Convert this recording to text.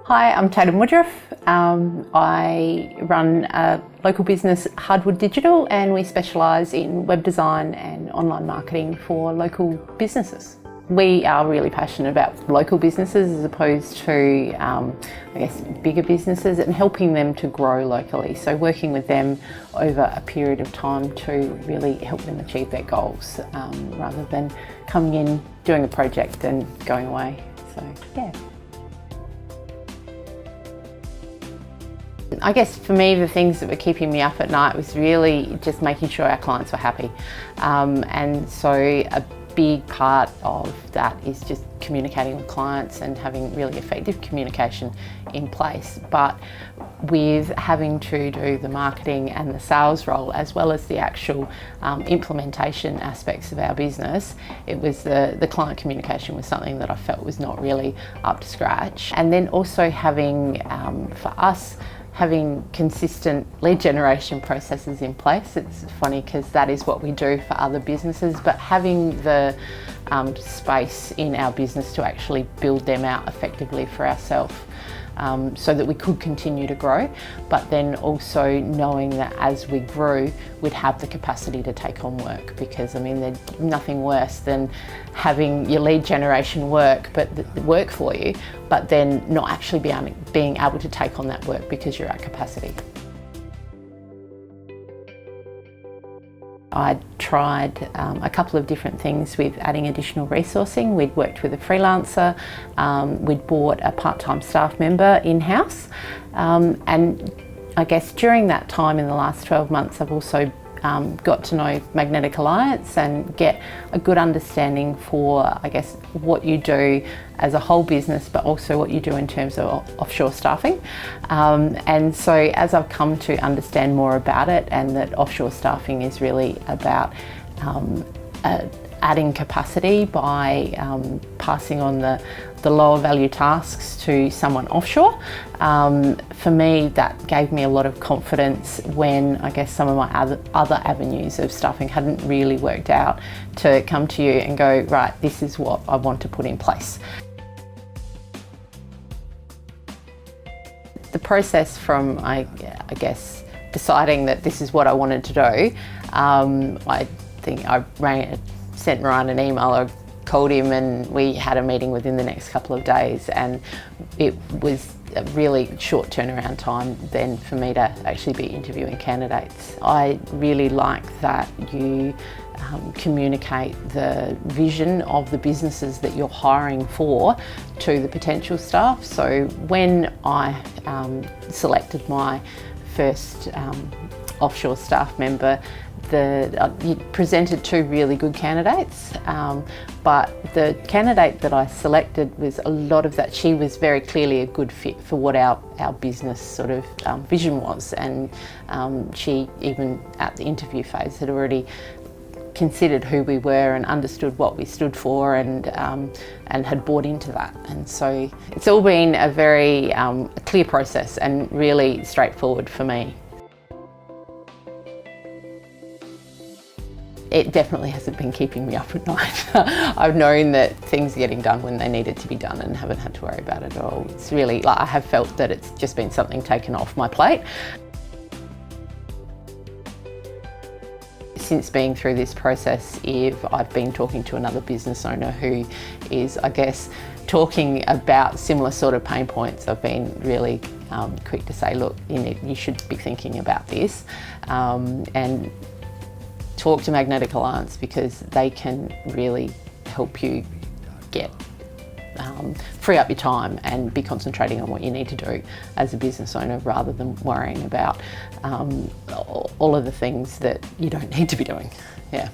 Hi, I'm Tatum Woodroffe. I run a local business, Hardwood Digital, and we specialise in web design and online marketing for local businesses. We are really passionate about local businesses as opposed to, bigger businesses, and helping them to grow locally. So working with them over a period of time to really help them achieve their goals, rather than coming in, doing a project and going away. So, yeah. I guess for me, the things that were keeping me up at night was really just making sure our clients were happy. And so a big part of that is just communicating with clients and having really effective communication in place. But with having to do the marketing and the sales role, as well as the actual implementation aspects of our business, it was the client communication was something that I felt was not really up to scratch. And then also having, for us, having consistent lead generation processes in place. It's funny because that is what we do for other businesses, but having the space in our business to actually build them out effectively for ourselves, so that we could continue to grow, but then also knowing that as we grew, we'd have the capacity to take on work, because I mean, there's nothing worse than having your lead generation work for you, but then not actually being able to take on that work because you're at capacity. I tried a couple of different things with adding additional resourcing. We'd worked with a freelancer, we'd brought a part-time staff member in-house, and I guess during that time in the last 12 months I've also got to know Magnetic Alliance and get a good understanding for, I guess, what you do as a whole business, but also what you do in terms of offshore staffing. And so as I've come to understand more about it, and that offshore staffing is really about adding capacity by passing on the lower value tasks to someone offshore. For me, that gave me a lot of confidence when I guess some of my other avenues of staffing hadn't really worked out, to come to you and go, right, this is what I want to put in place. The process from, I guess, deciding that this is what I wanted to do, I think I sent Ryan an email, I called him, and we had a meeting within the next couple of days, and it was a really short turnaround time then for me to actually be interviewing candidates. I really like that you communicate the vision of the businesses that you're hiring for to the potential staff. So when I selected my first offshore staff member, you presented two really good candidates, but the candidate that I selected was a lot of that. She was very clearly a good fit for what our business sort of vision was, and she, even at the interview phase, had already considered who we were and understood what we stood for, and had bought into that. And so it's all been a very clear process and really straightforward for me. It definitely hasn't been keeping me up at night. I've known that things are getting done when they needed to be done and haven't had to worry about it at all. It's really, I have felt that it's just been something taken off my plate. Since being through this process, I've been talking to another business owner who is, I guess, talking about similar sort of pain points. I've been really quick to say, look, you should be thinking about this, and talk to Magnetic Alliance, because they can really help you free up your time and be concentrating on what you need to do as a business owner, rather than worrying about all of the things that you don't need to be doing. Yeah.